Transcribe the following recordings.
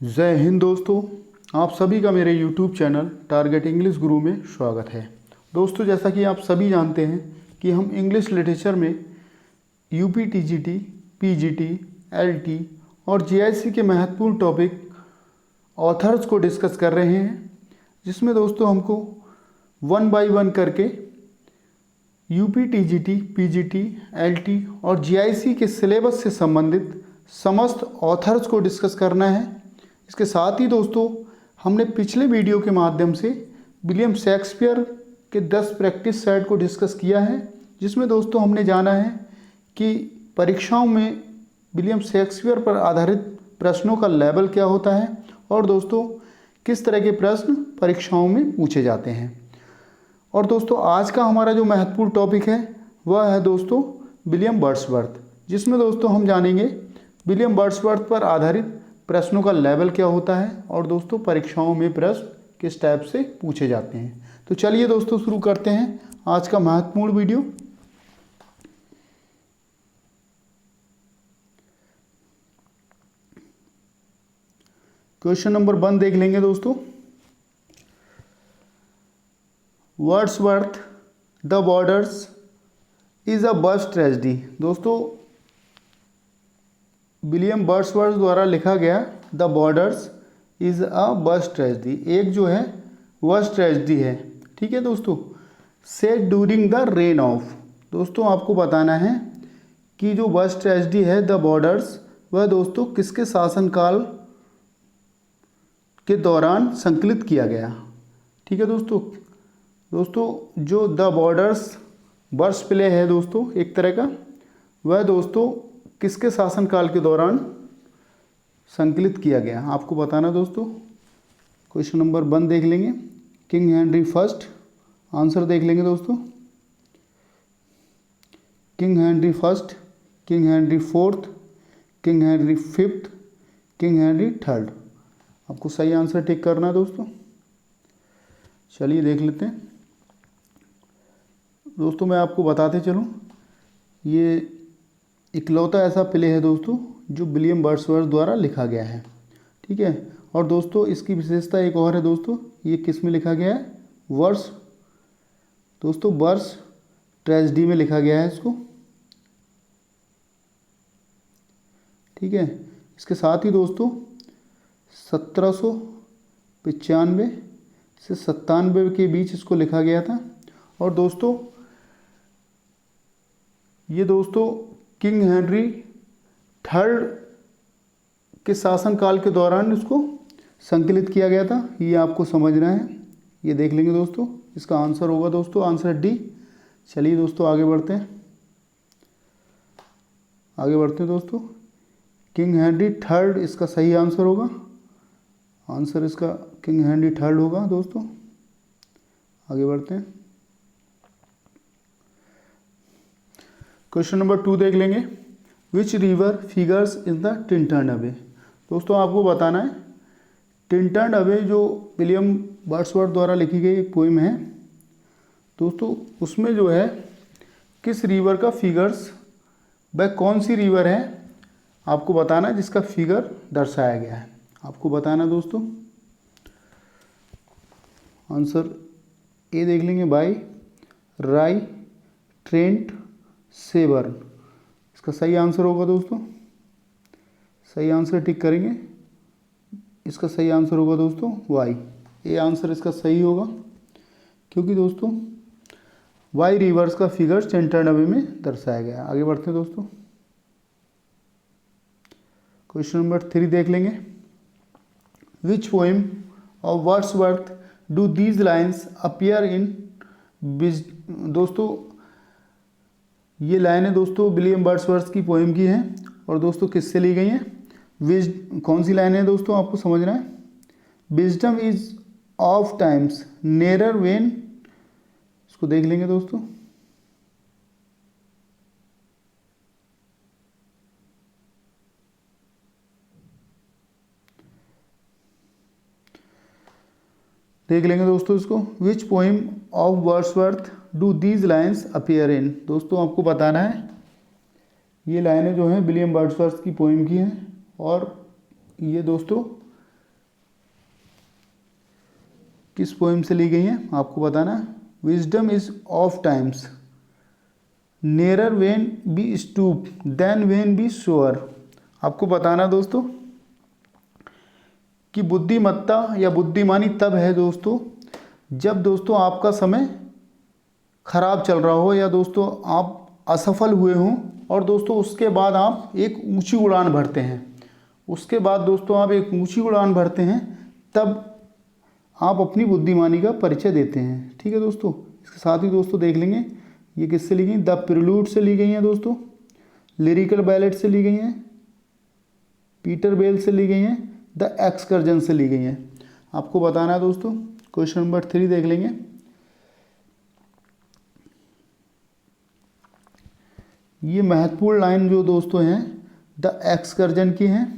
जय हिंद दोस्तों। आप सभी का मेरे YouTube चैनल टारगेट इंग्लिश गुरु में स्वागत है। दोस्तों, जैसा कि आप सभी जानते हैं कि हम इंग्लिश लिटरेचर में यूपी टीजीटी, पीजीटी, एलटी और जीआईसी के महत्वपूर्ण टॉपिक ऑथर्स को डिस्कस कर रहे हैं, जिसमें दोस्तों हमको वन बाय वन करके यूपी टीजीटी, पीजीटी, एलटी और जीआईसी के सिलेबस से संबंधित समस्त ऑथर्स को डिस्कस करना है। इसके साथ ही दोस्तों, हमने पिछले वीडियो के माध्यम से विलियम शेक्सपियर के 10 प्रैक्टिस सेट को डिस्कस किया है, जिसमें दोस्तों हमने जाना है कि परीक्षाओं में विलियम शेक्सपियर पर आधारित प्रश्नों का लेवल क्या होता है और दोस्तों किस तरह के प्रश्न परीक्षाओं में पूछे जाते हैं। और दोस्तों आज का हमारा जो महत्वपूर्ण टॉपिक है वह है दोस्तों विलियम वर्ड्सवर्थ, जिसमें दोस्तों हम जानेंगे विलियम वर्ड्सवर्थ पर आधारित प्रश्नों का लेवल क्या होता है और दोस्तों परीक्षाओं में प्रश्न किस टाइप से पूछे जाते हैं। तो चलिए दोस्तों शुरू करते हैं आज का महत्वपूर्ण वीडियो। क्वेश्चन नंबर 1 देख लेंगे दोस्तों। Wordsworth the borders is a burst tragedy. दोस्तों विलियम वर्ड्सवर्थ द्वारा लिखा गया the borders is a burst tragedy एक जो है वर्स्ट ट्रेजेडी है। ठीक है दोस्तों। Set during the rain of. दोस्तों आपको बताना है कि जो वर्स्ट ट्रेजेडी है द बॉर्डर्स वह दोस्तों किसके शासनकाल के दौरान संकलित किया गया। ठीक है दोस्तों जो द बॉर्डर्स वर्स्ट प्ले है दोस्तों एक तरह का, वह दोस्तों किसके शासनकाल के दौरान संकलित किया गया आपको बताना दोस्तों। क्वेश्चन नंबर 1 देख लेंगे। King Henry first. आंसर देख लेंगे दोस्तों। King Henry first, king Henry fourth, king Henry fifth, king Henry third. आपको सही आंसर टिक करना है दोस्तों। चलिए देख लेते हैं दोस्तों। मैं आपको बताते चलूँ, ये इकलौता ऐसा प्ले है दोस्तों जो विलियम वर्ड्सवर्थ द्वारा लिखा गया है। ठीक है। और दोस्तों इसकी विशेषता एक और है दोस्तों, ये किस में लिखा गया है? वर्स ट्रेजेडी में लिखा गया है इसको। ठीक है। इसके साथ ही दोस्तों 1795 से 97 के बीच इसको लिखा गया था। और दोस्तों ये दोस्तों किंग हेनरी थर्ड के शासनकाल के दौरान इसको संकलित किया गया था। ये आपको समझना है। ये देख लेंगे दोस्तों। इसका आंसर होगा दोस्तों आंसर डी। चलिए दोस्तों आगे बढ़ते हैं दोस्तों। किंग हेनरी थर्ड इसका सही आंसर होगा। आंसर इसका किंग हेनरी थर्ड होगा दोस्तों। आगे बढ़ते हैं। क्वेश्चन नंबर 2 देख लेंगे। Which river figures in the Tintern away. दोस्तों आपको बताना है टिंटर्न अवे जो विलियम वर्ड्सवर्थ द्वारा लिखी गई एक पोइम है दोस्तों, उसमें जो है किस रिवर का फिगर्स, वह कौन सी रिवर है आपको बताना है जिसका फिगर दर्शाया गया है। आपको बताना दोस्तों। आंसर ए देख लेंगे। बाई, राई, ट्रेंट, सेबर्न। इसका सही आंसर होगा दोस्तों। सही आंसर टिक करेंगे। इसका सही आंसर होगा दोस्तों वाई। ये आंसर इसका सही होगा क्योंकि दोस्तों वाई रिवर्स का फिगर टिंटर्न अवे में दर्शाया गया। आगे बढ़ते हैं दोस्तों। क्वेश्चन नंबर 3 देख लेंगे। Which poem of Wordsworth do these lines appear in. दोस्तों ये लाइनें दोस्तों विलियम वर्ड्सवर्थ की पोएम की हैं और दोस्तों किससे ली गई हैं? कौन सी लाइन है दोस्तों आपको समझना है? Wisdom is of times near when. इसको देख लेंगे दोस्तों। देख लेंगे दोस्तों इसको। Which poem of Wordsworth do these lines appear in. दोस्तों आपको बताना है ये लाइनें जो हैं विलियम वर्ड्सवर्थ की पोइम की हैं और ये दोस्तों किस पोएम से ली गई हैं आपको बताना है। Wisdom is of times near when we stoop than when we soar. आपको बताना दोस्तों कि बुद्धिमत्ता या बुद्धिमानी तब है दोस्तों जब दोस्तों आपका समय खराब चल रहा हो या दोस्तों आप असफल हुए हों और दोस्तों उसके बाद आप एक ऊंची उड़ान भरते हैं। उसके बाद दोस्तों आप एक ऊंची उड़ान भरते हैं तब आप अपनी बुद्धिमानी का परिचय देते हैं। ठीक है दोस्तों, इसके साथ ही दोस्तों देख लेंगे ये किससे ली गई, द प्रिल्यूड से ली गई हैं दोस्तों, लिरिकल बैलेट से ली गई हैं, पीटर बेल से ली गई हैं, द एक्सकर्जन से ली गई हैं। आपको बताना है दोस्तों। क्वेश्चन नंबर 3 देख लेंगे। ये महत्वपूर्ण लाइन जो दोस्तों हैं द एक्सकर्जन की हैं।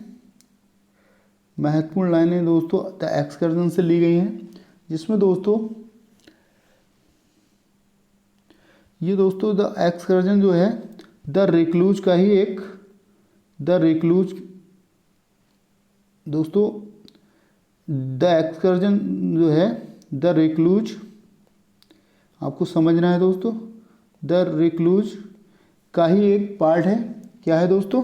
महत्वपूर्ण लाइनें दोस्तों द एक्सकर्जन से ली गई हैं, जिसमें दोस्तों ये दोस्तों द एक्सकर्जन जो है द रिक्लूज का ही एक द रिक्लूज दोस्तों द एक्सकर्जन जो है द रिक्लूज आपको समझना है दोस्तों, द रिक्लूज का ही एक पार्ट है। क्या है दोस्तों,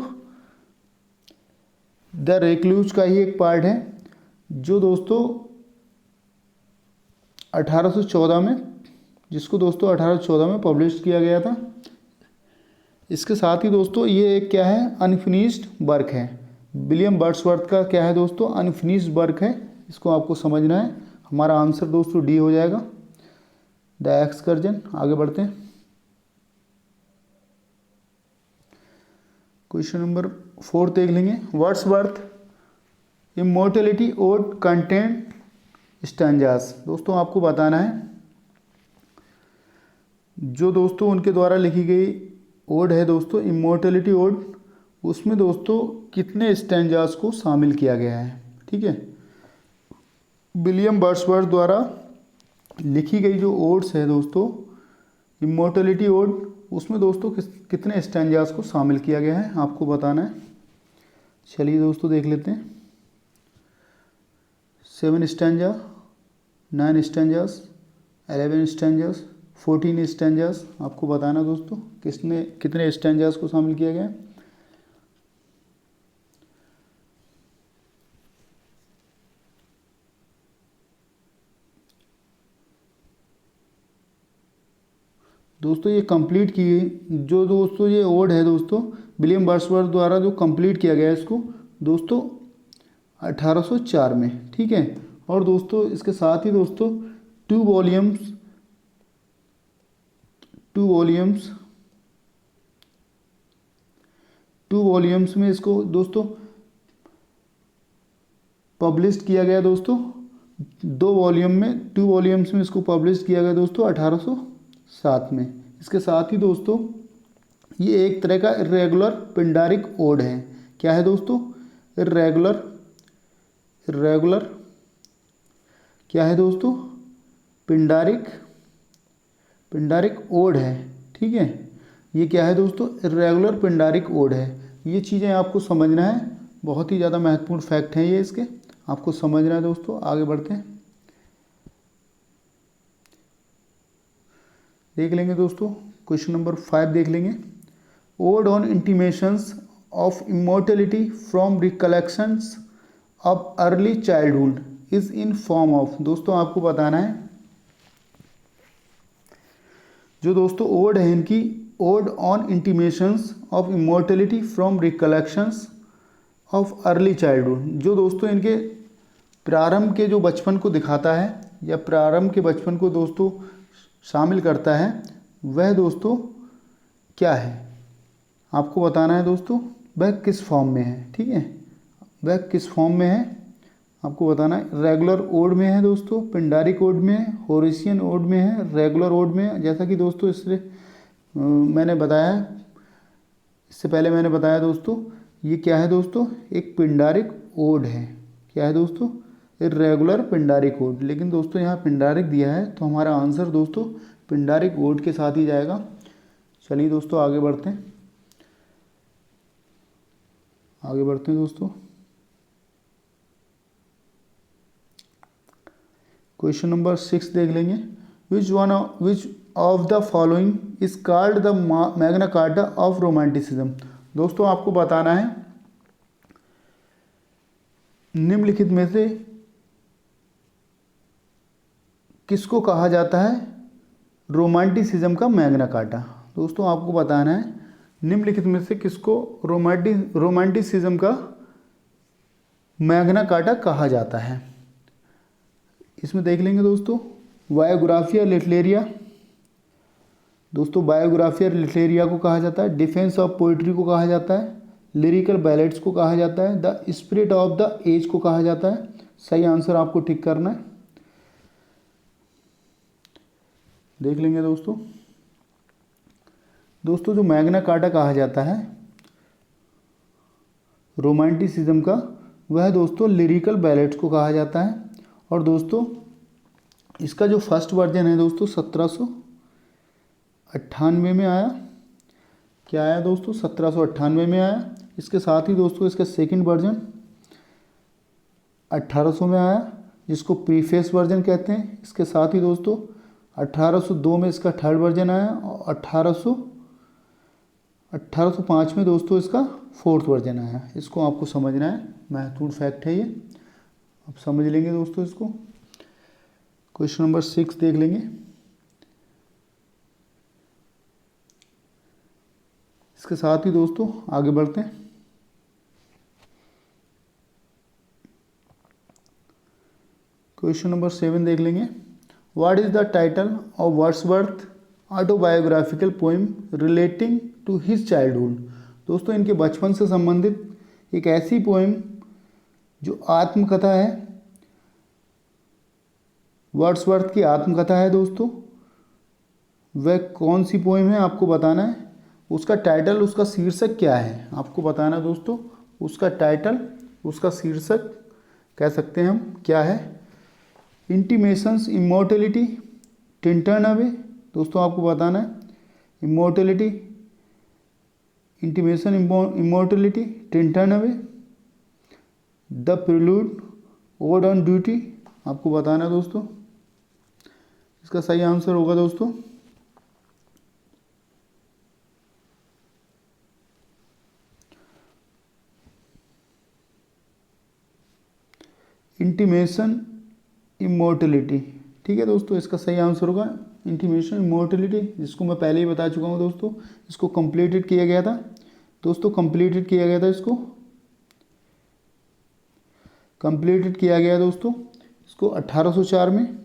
द रिक्लूज का ही एक पार्ट है जो दोस्तों 1814 में जिसको दोस्तों 1814 में पब्लिश किया गया था। इसके साथ ही दोस्तों ये एक क्या है अनफिनिश्ड वर्क है। विलियम वर्ड्सवर्थ का क्या है दोस्तों अनफिनिश्ड वर्क है। इसको आपको समझना है। हमारा आंसर दोस्तों डी हो जाएगा, द एक्सकर्जन। आगे बढ़ते हैं। क्वेश्चन नंबर 4 देख लेंगे। Wordsworth immortality ode contains stanzas. दोस्तों आपको बताना है जो दोस्तों उनके द्वारा लिखी गई ओड है दोस्तों इमोर्टलिटी ओड, उसमें दोस्तों कितने स्टैंजास को शामिल किया गया है। ठीक है, विलियम वर्ड्सवर्थ द्वारा लिखी गई जो ओड्स है दोस्तों इमोर्टलिटी ओड, उसमें दोस्तों कितने स्टैंजास को शामिल किया गया है आपको बताना है। चलिए दोस्तों देख लेते हैं। 7 स्टैंजा, 9 स्टैंजास, 11 स्टैंजास, 14 स्टैंजास। आपको बताना दोस्तों कितने स्टैंजास को शामिल किया गया है। दोस्तों ये कंप्लीट की जो दोस्तों ये ओड है दोस्तों विलियम वर्ड्सवर्थ द्वारा जो कंप्लीट किया गया है इसको दोस्तों 1804 में। ठीक है, और दोस्तों इसके साथ ही दोस्तों 2 वॉल्यूम्स में इसको दोस्तों पब्लिश किया गया दोस्तों। 2 वॉल्यूम्स में इसको पब्लिश किया गया दोस्तों 1807 में। इसके साथ ही दोस्तों ये एक तरह का इर्रेगुलर पिंडारिक ओड है। क्या है दोस्तों, इर्रेगुलर क्या है दोस्तों, पिंडारिक ओड है। ठीक है, ये क्या है दोस्तों इर्रेगुलर पिंडारिक ओड है। ये चीज़ें आपको समझना है, बहुत ही ज़्यादा महत्वपूर्ण फैक्ट हैं ये, इसके आपको समझना है दोस्तों। आगे बढ़ते हैं, देख लेंगे दोस्तों। क्वेश्चन नंबर 5 देख लेंगे। Odd on intimations of immortality from recollections of early childhood is in form of. दोस्तों आपको बताना है जो दोस्तों ओड है इनकी odd on intimations of immortality from recollections of early childhood, जो दोस्तों इनके प्रारंभ के जो बचपन को दिखाता है या प्रारंभ के बचपन को दोस्तों शामिल करता है, वह दोस्तों क्या है आपको बताना है दोस्तों। वह किस फॉर्म में है। ठीक है, वह किस फॉर्म में है आपको बताना है। रेगुलर ओड में है दोस्तों, पिंडारिक ओड में है, होरेशियन ओड में है, रेगुलर ओड में है। जैसा कि दोस्तों मैंने बताया, इससे पहले मैंने बताया दोस्तों ये क्या है दोस्तों एक पिंडारिक ओड है। क्या है दोस्तों, इर्रेगुलर पिंडारिक ओड। लेकिन दोस्तों यहाँ पिंडारिक दिया है तो हमारा आंसर दोस्तों पिंडारिक ओड के साथ ही जाएगा। चलिए दोस्तों आगे बढ़ते हैं दोस्तों। क्वेश्चन नंबर 6 देख लेंगे। Which of the following is called the Magna carta of romanticism. दोस्तों आपको बताना है निम्नलिखित में से किसको कहा जाता है रोमांटिसिज्म का मैग्ना कार्टा। दोस्तों आपको बताना है निम्नलिखित में से किसको रोमांटिसिज्म का मैग्ना कार्टा कहा जाता है। इसमें देख लेंगे दोस्तों बायोग्राफिया लिटरेरिया। दोस्तों बायोग्राफिया लिटरेरिया को कहा जाता है, डिफेंस ऑफ पोइट्री को कहा जाता है, लिरिकल बैलेट्स को कहा जाता है, the spirit of the age को कहा जाता है। सही आंसर आपको टिक करना है। देख लेंगे दोस्तों जो मैग्ना कार्टा कहा जाता है रोमांटिसिज्म का, वह दोस्तों लिरिकल बैलेट्स को कहा जाता है। और दोस्तों इसका जो फर्स्ट वर्जन है दोस्तों 1798 में आया। क्या आया दोस्तों? 1798 में आया। इसके साथ ही दोस्तों इसका सेकंड वर्जन 1800 में आया, जिसको प्रीफेस वर्जन कहते हैं। इसके साथ ही दोस्तों 1802 में इसका थर्ड वर्जन आया और 1805 में दोस्तों इसका फोर्थ वर्जन आया। इसको आपको समझना है, महत्वपूर्ण फैक्ट है ये, आप समझ लेंगे दोस्तों इसको। क्वेश्चन नंबर 6 देख लेंगे। इसके साथ ही दोस्तों आगे बढ़ते हैं। क्वेश्चन नंबर 7 देख लेंगे। What is the title of Wordsworth autobiographical poem relating to his childhood. दोस्तों इनके बचपन से संबंधित एक ऐसी पोएम जो आत्मकथा है, वर्ड्सवर्थ की आत्मकथा है दोस्तों, वह कौन सी पोएम है आपको बताना है। उसका टाइटल, उसका शीर्षक क्या है आपको बताना है दोस्तों। उसका टाइटल, उसका शीर्षक कह सकते हैं हम क्या है। Intimations immortality Tintern away. दोस्तों आपको बताना है immortality, intimation immortality Tintern away, the prelude odd on duty. आपको बताना है दोस्तों। इसका सही आंसर होगा दोस्तों इंटीमेशन इमोर्टलिटी। ठीक है दोस्तों, इसका सही आंसर होगा इंटीमेशन इमोर्टलिटी, जिसको मैं पहले ही बता चुका हूँ दोस्तों। इसको कंप्लीटेड किया गया था दोस्तों, कंप्लीटेड किया गया था इसको, कंप्लीटेड किया गया दोस्तों इसको 1804 में।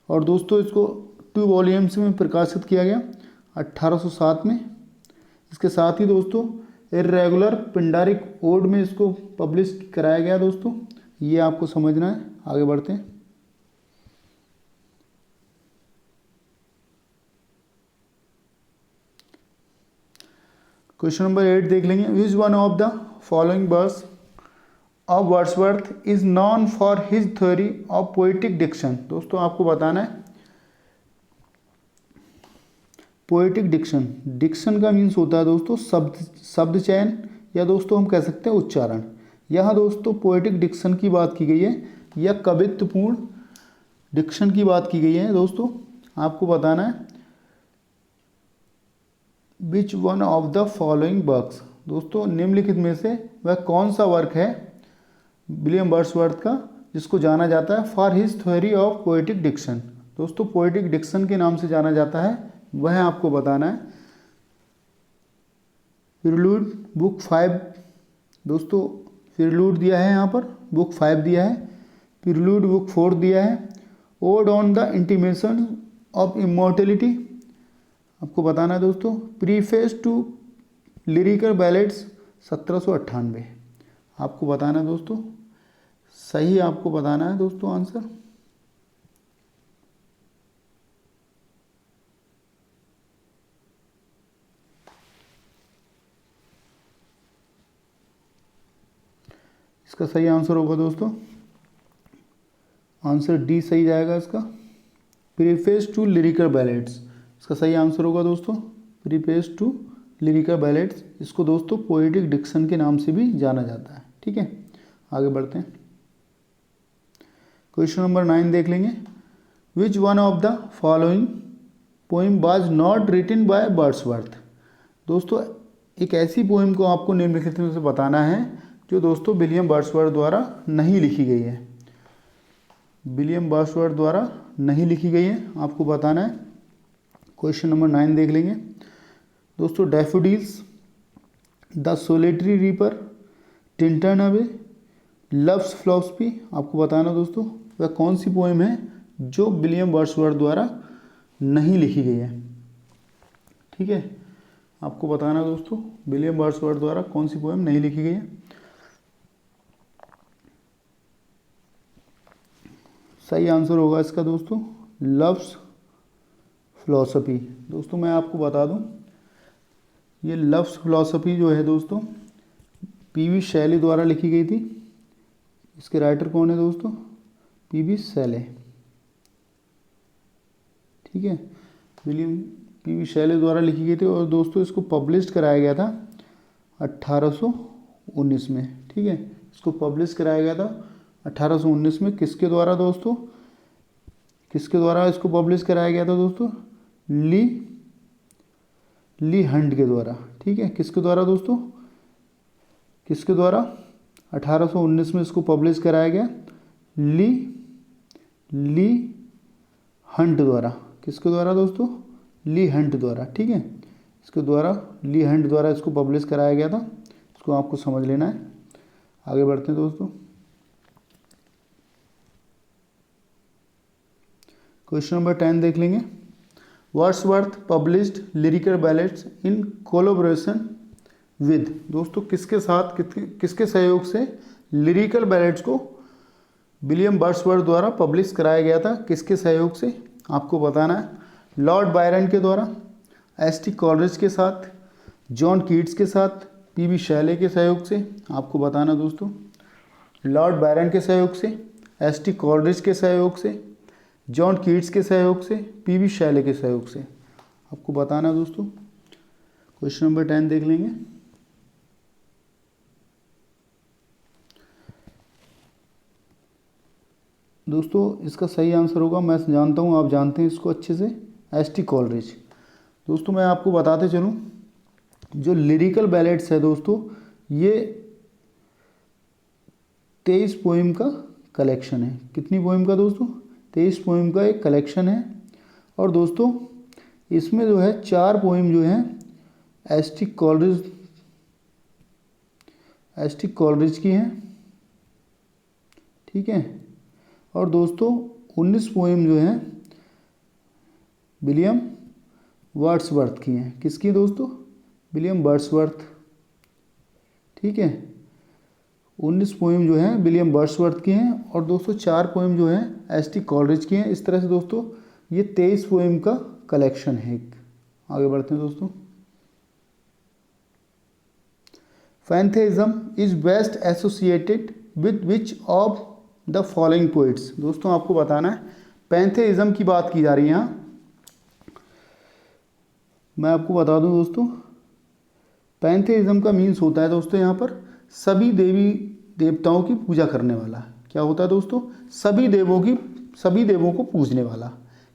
और दोस्तों इसको 2 वॉल्यूम्स में प्रकाशित किया गया 1807 में। इसके साथ ही दोस्तों इर्रेगुलर पिंडारिक ओड में इसको पब्लिश कराया गया दोस्तों। ये आपको समझना है। आगे बढ़ते हैं। क्वेश्चन नंबर 8 देख लेंगे। Which one of the following words of Wordsworth is known for his theory of poetic diction. दोस्तों आपको बताना है पोएटिक डिक्शन। डिक्शन का मीन्स होता है दोस्तों शब्द चयन, या दोस्तों हम कह सकते हैं उच्चारण। यहाँ दोस्तों पोएटिक डिक्शन की बात की गई है या कवित्वपूर्ण डिक्शन की बात की गई है। दोस्तों आपको बताना है विच one of the following works. दोस्तों निम्नलिखित में से वह कौन सा वर्क है विलियम वर्ड्सवर्थ का जिसको जाना जाता है for his theory of poetic diction. दोस्तों पोएटिक डिक्शन के नाम से जाना जाता है, वह आपको बताना है। Prelude book 5। दोस्तों प्रिल्यूड दिया है यहाँ पर, बुक 5 दिया है, प्रिल्यूड बुक 4 दिया है, odd on the intimation of immortality आपको बताना है दोस्तों। प्रीफेस टू लिरिकल बैलेट्स 1798 आपको बताना है दोस्तों। सही आपको बताना है दोस्तों आंसर। इसका सही आंसर होगा दोस्तों, आंसर डी सही जाएगा इसका, प्रीफेस टू लिरिकल बैलेट्स। इसका सही आंसर होगा दोस्तों प्रीफेस टू लिरिकल बैलेट्स। इसको दोस्तों पोएटिक डिक्शन के नाम से भी जाना जाता है। ठीक है, आगे बढ़ते हैं। क्वेश्चन नंबर 9 देख लेंगे। Which one of the following poem was not written by Wordsworth. दोस्तों एक ऐसी पोइम को आपको निम्नलिखित में से बताना है जो दोस्तों विलियम वर्ड्सवर्थ द्वारा नहीं लिखी गई है। विलियम वर्ड्सवर्थ द्वारा नहीं लिखी गई है, आपको बताना है। क्वेश्चन नंबर 9 देख लेंगे दोस्तों। Daffodils, the solitary reaper, Tintern away, loves philosophy, आपको बताना दोस्तों वह कौन सी पोएम है जो विलियम वर्ड्सवर्थ द्वारा नहीं लिखी गई है। ठीक है, आपको बताना दोस्तों विलियम वर्ड्सवर्थ द्वारा कौन सी पोएम नहीं लिखी गई है। सही आंसर होगा इसका दोस्तों लव्स फिलॉसफी। दोस्तों मैं आपको बता दूं ये लव्स फिलॉसफी जो है दोस्तों पीवी शैली द्वारा लिखी गई थी। इसके राइटर कौन है दोस्तों? PV Shelley. ठीक है, विलियम पीवी शैले द्वारा लिखी गई थी और दोस्तों इसको पब्लिश कराया गया था 1819 में। ठीक है, इसको पब्लिश कराया गया था 1819 में। किसके द्वारा दोस्तों? किसके द्वारा इसको पब्लिश कराया गया था दोस्तों? ली हंट के द्वारा। ठीक है, किसके द्वारा दोस्तों? किसके द्वारा 1819 में इसको पब्लिश कराया गया? ली हंट द्वारा। किसके द्वारा दोस्तों? ली हंट द्वारा। ठीक है, इसके द्वारा ली हंट द्वारा इसको पब्लिश कराया गया था। इसको आपको समझ लेना है। आगे बढ़ते हैं दोस्तों। क्वेश्चन नंबर 10 देख लेंगे। Wordsworth published lyrical ballads in collaboration with. दोस्तों किसके साथ, किसके सहयोग से लिरिकल बैलेट्स को विलियम वर्ड्सवर्थ द्वारा पब्लिश कराया गया था? किसके सहयोग से आपको बताना है। लॉर्ड बायरन के द्वारा, एस टी कॉलरिज के साथ, जॉन कीट्स के साथ, पीवी शैले के सहयोग से। आपको बताना दोस्तों लॉर्ड बायरन के सहयोग से, एस टी कॉलरिज के सहयोग से, जॉन कीट्स के सहयोग से, पीवी शैले के सहयोग से। आपको बताना दोस्तों। क्वेश्चन नंबर 10 देख लेंगे। दोस्तों इसका सही आंसर होगा, मैं जानता हूँ आप जानते हैं इसको अच्छे से, एस टी कॉलरिज। दोस्तों मैं आपको बताते चलूँ जो लिरिकल बैलेट्स है दोस्तों ये 23 पोइम का कलेक्शन है। कितनी पोइम का दोस्तों? 23 पोइम का एक कलेक्शन है। और दोस्तों इसमें जो है 4 पोइम जो हैं एस टी कॉलरिज की हैं। ठीक है, और दोस्तों 19 पोइम जो हैं विलियम वर्ड्सवर्थ की हैं। किसकी दोस्तों? William Wordsworth. ठीक है, 19 पोइम जो हैं विलियम वर्ड्सवर्थ की हैं और दोस्तों 4 पोइम जो हैं एस टी कॉलरिज की हैं। इस तरह से दोस्तों ये 23 पोइम का कलेक्शन है। आगे बढ़ते हैं दोस्तों। Pantheism is best associated with which of the following poets. दोस्तों आपको बताना है पैंथेइज्म की बात की जा रही है यहाँ। मैं आपको बता दूं दोस्तों पैंथेइज्म का मीन्स होता है दोस्तों यहाँ पर सभी देवी देवताओं की पूजा करने वाला। क्या होता है दोस्तों? सभी देवों को पूजने वाला।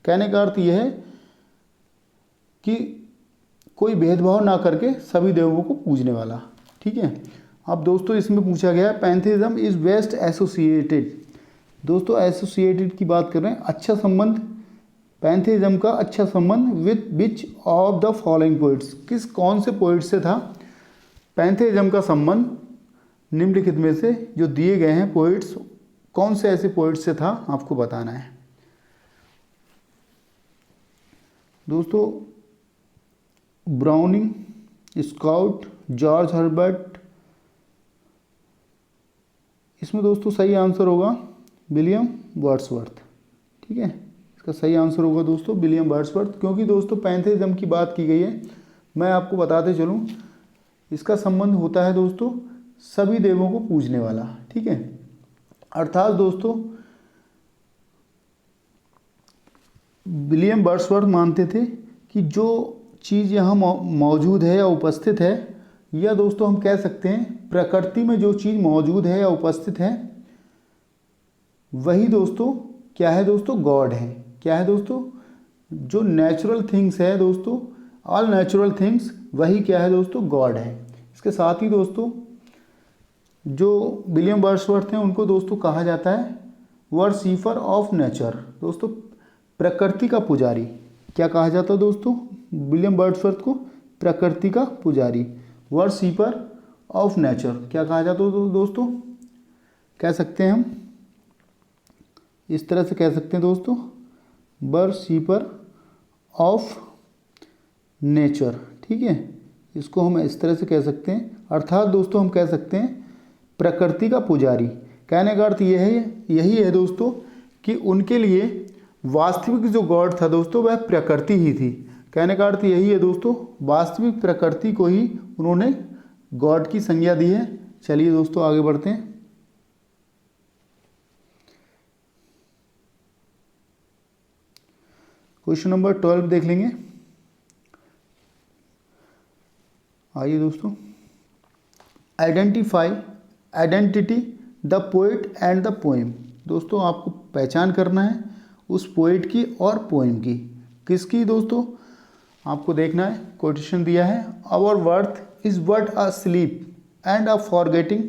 कहने का अर्थ यह है कि कोई भेदभाव ना करके सभी देवों को पूजने वाला। ठीक है, अब दोस्तों इसमें पूछा गया पैंथेइज्म इज बेस्ट एसोसिएटेड। दोस्तों एसोसिएटेड की बात कर रहे हैं, अच्छा संबंध, पैंथेइज्म का अच्छा संबंध with which of the following poets. कौन से पोइट से था पैंथेइज्म का संबंध? निम्नलिखित में से जो दिए गए हैं पोइट्स, कौन से ऐसे पोइट से था आपको बताना है। दोस्तों ब्राउनिंग, स्काउट, जॉर्ज हर्बर्ट। इसमें दोस्तों सही आंसर होगा विलियम वर्ड्सवर्थ। ठीक है, इसका सही आंसर होगा दोस्तों विलियम वर्ड्सवर्थ, क्योंकि दोस्तों पैंथेइज्म की बात की गई है। मैं आपको बताते चलूँ इसका संबंध होता है दोस्तों सभी देवों को पूजने वाला। ठीक है, अर्थात दोस्तों विलियम वर्ड्सवर्थ मानते थे कि जो चीज़ यहाँ मौजूद है या उपस्थित है, या दोस्तों हम कह सकते हैं प्रकृति में जो चीज़ मौजूद है या उपस्थित है वही दोस्तों क्या है दोस्तों, गॉड है। क्या है दोस्तों, जो नेचुरल थिंग्स है दोस्तों, ऑल नेचुरल थिंग्स, वही क्या है दोस्तों, गॉड है। इसके साथ ही दोस्तों जो विलियम वर्ड्सवर्थ हैं उनको दोस्तों कहा जाता है वर्शिपर ऑफ नेचर। दोस्तों प्रकृति का पुजारी, क्या कहा जाता है दोस्तों, विलियम वर्ड्सवर्थ को प्रकृति का पुजारी, वर्शिपर ऑफ नेचर क्या कहा जाता है दोस्तों, कह सकते हैं हम इस तरह से कह सकते हैं दोस्तों, वर्शिपर ऑफ नेचर। ठीक है, इसको हम इस तरह से कह सकते हैं, अर्थात दोस्तों हम कह सकते हैं प्रकृति का पुजारी। कहने का अर्थ यही है दोस्तों कि उनके लिए वास्तविक जो गॉड था दोस्तों वह प्रकृति ही थी। कहने का अर्थ यही है दोस्तों, वास्तविक प्रकृति को ही उन्होंने गॉड की संज्ञा दी है। चलिए दोस्तों आगे बढ़ते हैं। क्वेश्चन नंबर 12 देख लेंगे। आइए दोस्तों, identity the poet and the poem. दोस्तों आपको पहचान करना है उस पोएट की और पोएम की। किसकी दोस्तों, आपको देखना है, कोटेशन दिया है, our worth is but a sleep and a forgetting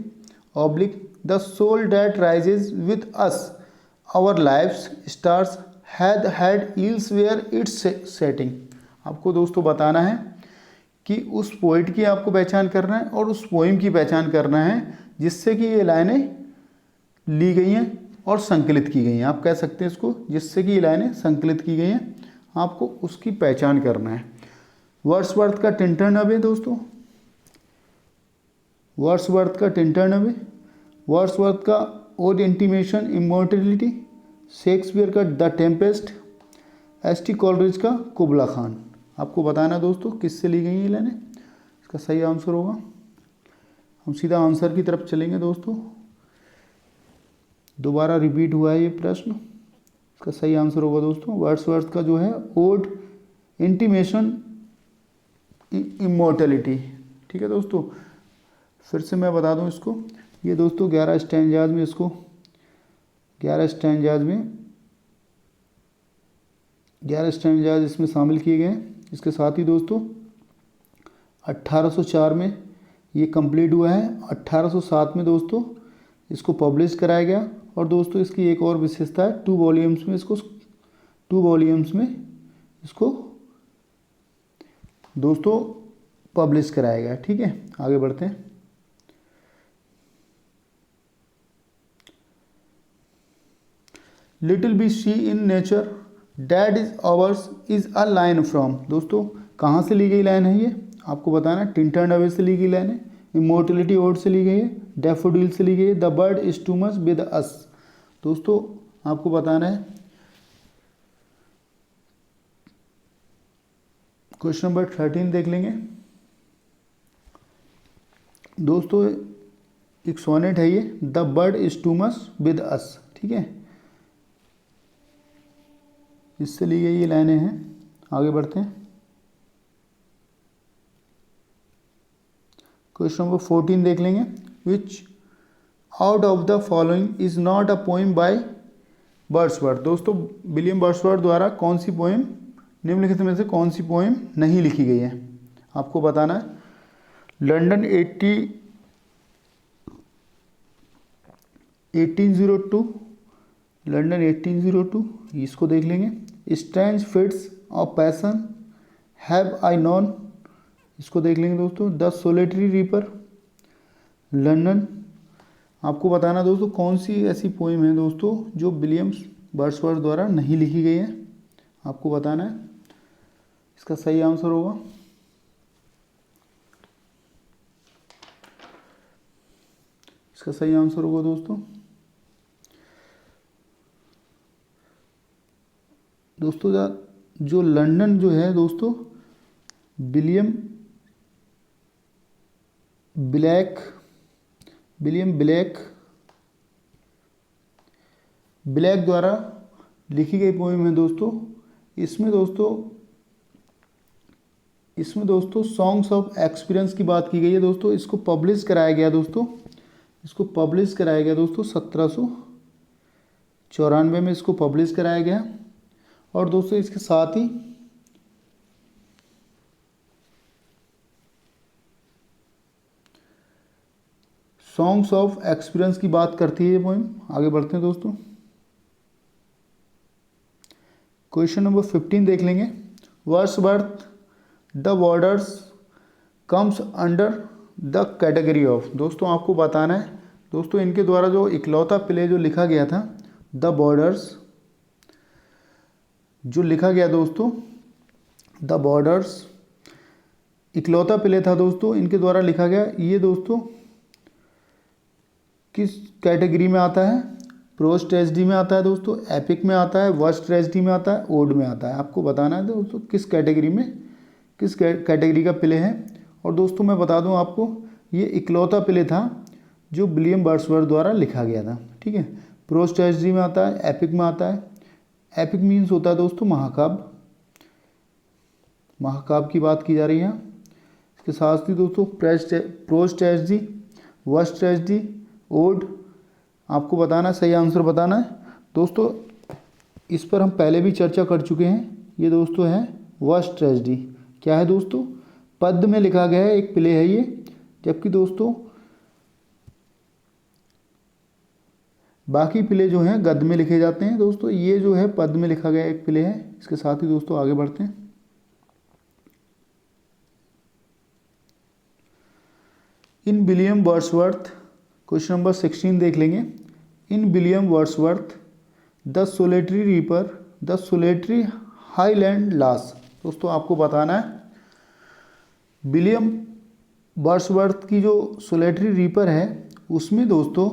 oblique the soul that rises with us our life's stars had elsewhere its setting. आपको दोस्तों बताना है कि उस पोइट की आपको पहचान करना है और उस पोइम की पहचान करना है जिससे कि ये लाइनें ली गई हैं और संकलित की गई हैं। आप कह सकते हैं इसको, जिससे कि ये लाइनें संकलित की गई हैं, आपको उसकी पहचान करना है। वर्ड्सवर्थ का टिंटन अवे दोस्तों, वर्ड्सवर्थ का टिंटन अवे, वर्ड्सवर्थ का ओड इंटीमेशन इमॉर्टलिटी, शेक्सपियर का द टेम्पेस्ट, एस.टी. कॉलरिज का कुबला खान। आपको बताना दोस्तों किससे ली गई ये लाइनें। इसका सही आंसर होगा, हम सीधा आंसर की तरफ चलेंगे दोस्तों। दोबारा रिपीट हुआ है ये प्रश्न, इसका सही आंसर होगा दोस्तों वर्ड्सवर्थ का जो है ओड इंटीमेशन इमॉर्टलिटी। ठीक है दोस्तों, फिर से मैं बता दूं इसको, ये दोस्तों 11 स्टैंजाज में, इसको 11 स्टैंजाज इसमें शामिल किए गए हैं। इसके साथ ही दोस्तों 1804 में ये कंप्लीट हुआ है, 1807 में दोस्तों इसको पब्लिश कराया गया। और दोस्तों इसकी एक और विशेषता है, 2 वॉल्यूम्स में इसको दोस्तों पब्लिश कराया गया। ठीक है, आगे बढ़ते हैं। Little we see in nature that is ours is a line from. दोस्तों कहाँ से ली गई लाइन है ये, आपको बताना है। टिंटन अवे से ली गई लाइन है, इमोर्टलिटी ओड से ली गई है, डैफोडिल से ली गई है, the world is too much with अस। दोस्तों आपको बताना है क्वेश्चन नंबर 13 देख लेंगे। दोस्तों एक सोनेट है ये, the world is too much with अस। ठीक है, इससे ली गई ये लाइनें हैं। आगे बढ़ते हैं। क्वेश्चन नंबर 14 देख लेंगे। विच out of the following is not a poem by Wordsworth. दोस्तों विलियम वर्ड्सवर्थ द्वारा कौन सी पोएम, निम्नलिखित में से कौन सी पोएम नहीं लिखी गई है, आपको बताना है। लंदन 1802, लंदन 1802, इसको देख लेंगे। Strange fits of passion have I known, इसको देख लेंगे दोस्तों। The solitary reaper, London. आपको बताना दोस्तों कौन सी ऐसी पोएम है दोस्तों जो विलियम वर्ड्सवर्थ द्वारा नहीं लिखी गई है, आपको बताना है। इसका सही आंसर होगा दोस्तों जो लंदन जो है दोस्तों विलियम ब्लैक द्वारा लिखी गई पोएम है दोस्तों। इसमें दोस्तों सॉन्ग्स ऑफ एक्सपीरियंस की बात की गई है दोस्तों। इसको पब्लिश कराया गया दोस्तों 1700 94 में इसको पब्लिश कराया गया। और दोस्तों इसके साथ ही सॉन्ग्स ऑफ एक्सपीरियंस की बात करती है ये पोइम। आगे बढ़ते हैं दोस्तों, क्वेश्चन नंबर 15 देख लेंगे। Wordsworth the borders comes under the category of. दोस्तों आपको बताना है दोस्तों, इनके द्वारा जो इकलौता प्ले जो लिखा गया था, द बॉर्डर्स जो लिखा गया दोस्तों, द बॉर्डर्स इकलौता प्ले था दोस्तों, इनके द्वारा लिखा गया। ये दोस्तों किस कैटेगरी में आता है? प्रोज ट्रेजेडी में आता है दोस्तों, एपिक में आता है, वर्स्ट ट्रेजेडी में आता है, ओड में आता है। आपको बताना है दोस्तों किस कैटेगरी में, किस कैटेगरी का प्ले है। और दोस्तों मैं बता दूं आपको, ये इकलौता प्ले था जो विलियम वर्ड्सवर्थ द्वारा लिखा गया था। ठीक है, प्रोज ट्रेजेडी में आता है, एपिक में आता है। एपिक मीन्स होता है दोस्तों महाकाव्य, महाकाव्य की बात की जा रही है। इसके साथ ही दोस्तों prose tragedy, verse tragedy, ode, आपको बताना है, सही आंसर बताना है दोस्तों। इस पर हम पहले भी चर्चा कर चुके हैं। ये दोस्तों है वर्स्ट ट्रेजेडी। क्या है दोस्तों? पद्य में लिखा गया है, एक प्ले है ये। जबकि दोस्तों बाकी प्ले जो हैं गद्य में लिखे जाते हैं दोस्तों, ये जो है पद्य में लिखा गया एक प्ले है। इसके साथ ही दोस्तों आगे बढ़ते हैं। In William Wordsworth, question number 16 देख लेंगे। In William Wordsworth the solitary reaper, the solitary highland lass. दोस्तों आपको बताना है, विलियम वर्ड्सवर्थ की जो सोलेटरी रीपर है उसमें दोस्तों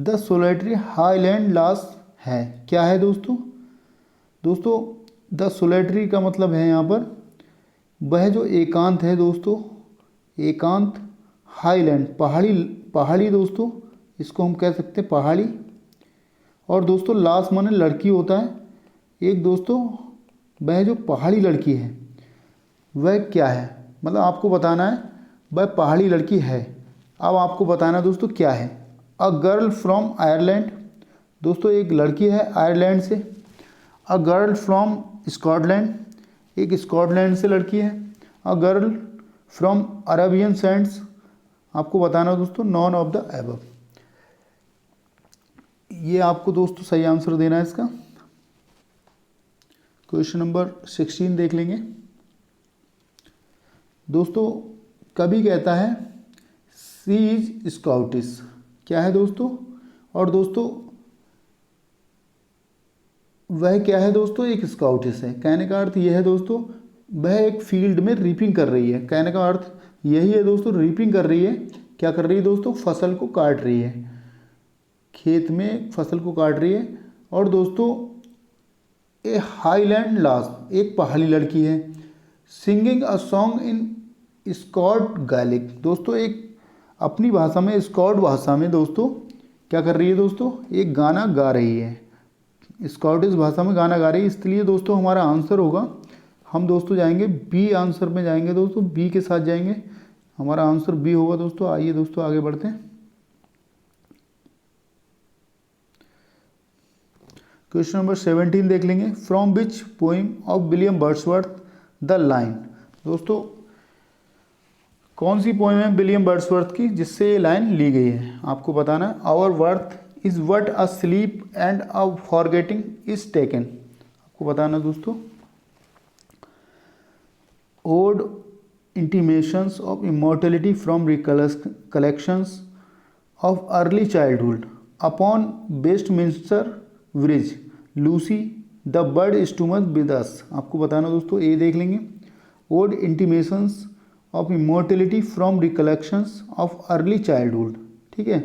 द सोलेटरी हाईलैंड लास है। क्या है दोस्तों? दोस्तों द सोलेटरी का मतलब है यहाँ पर वह जो एकांत है दोस्तों, एकांत, हाईलैंड पहाड़ी, पहाड़ी दोस्तों इसको हम कह सकते हैं पहाड़ी। और दोस्तों लास माने लड़की होता है एक दोस्तों, वह जो पहाड़ी लड़की है वह क्या है, मतलब आपको बताना है वह पहाड़ी लड़की है। अब आपको बताना है दोस्तों क्या है। अ गर्ल फ्रॉम आयरलैंड, दोस्तों एक लड़की है आयरलैंड से। अ गर्ल फ्रॉम स्कॉटलैंड, एक स्कॉटलैंड से लड़की है। A girl from Arabian Sands, आपको बताना है दोस्तों नॉन ऑफ द एबव। ये आपको दोस्तों सही आंसर देना है इसका। क्वेश्चन नंबर 16 देख लेंगे दोस्तों। कवि कहता है सी इज स्काउटिश। क्या है दोस्तों? और दोस्तों वह क्या है दोस्तों? एक स्काउटिश है। कहने का अर्थ यह है दोस्तों, वह एक फील्ड में रीपिंग कर रही है। कहने का अर्थ यही है दोस्तों, रीपिंग कर रही है। क्या कर रही है दोस्तों? फसल को काट रही है, खेत में फसल को काट रही है। और दोस्तों ए हाईलैंड लास, एक पहाड़ी लड़की है। Singing a song in Scots Gaelic, दोस्तों एक अपनी भाषा में, स्कॉट भाषा में दोस्तों क्या कर रही है दोस्तों? एक गाना गा रही है, स्कॉटिश भाषा में गाना गा रही है। इसलिए दोस्तों हमारा आंसर होगा, हम दोस्तों जाएंगे बी आंसर में जाएंगे दोस्तों, बी के साथ जाएंगे। हमारा आंसर बी होगा दोस्तों। आइए दोस्तों आगे बढ़ते हैं। क्वेश्चन नंबर 17 देख लेंगे। From which poem of William Wordsworth the line. दोस्तों कौन सी पोइम है विलियम वर्ड्सवर्थ की जिससे ये लाइन ली गई है? आपको बताना है। Our worth is what a sleep and a forgetting is taken. आपको बताना दोस्तों। Ode intimations of immortality from recollections of early childhood upon Westminster Bridge, Lucy the world is too much with us. आपको बताना दोस्तों, A देख लेंगे। Ode intimations of immortality from recollections of early childhood, ठीक है।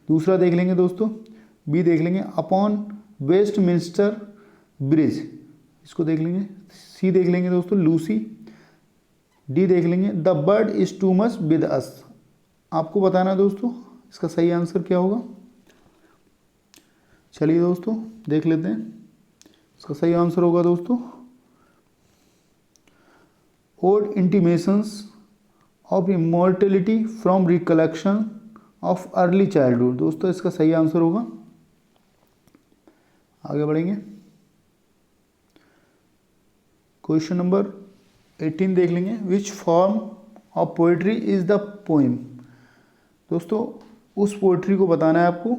दूसरा देख लेंगे दोस्तों, बी देख लेंगे। अपॉन वेस्टमिंस्टर ब्रिज, इसको देख लेंगे। सी देख लेंगे दोस्तों, लूसी। डी देख लेंगे the world is too much with us. आपको बताना दोस्तों इसका सही आंसर क्या होगा। चलिए दोस्तों देख लेते हैं। इसका सही आंसर होगा दोस्तों ode intimations of immortality from recollection of early childhood. दोस्तों इसका सही आंसर होगा, आगे बढ़ेंगे। क्वेश्चन नंबर 18 देख लेंगे। Which form of poetry is the poem. दोस्तों उस पोइट्री को बताना है आपको।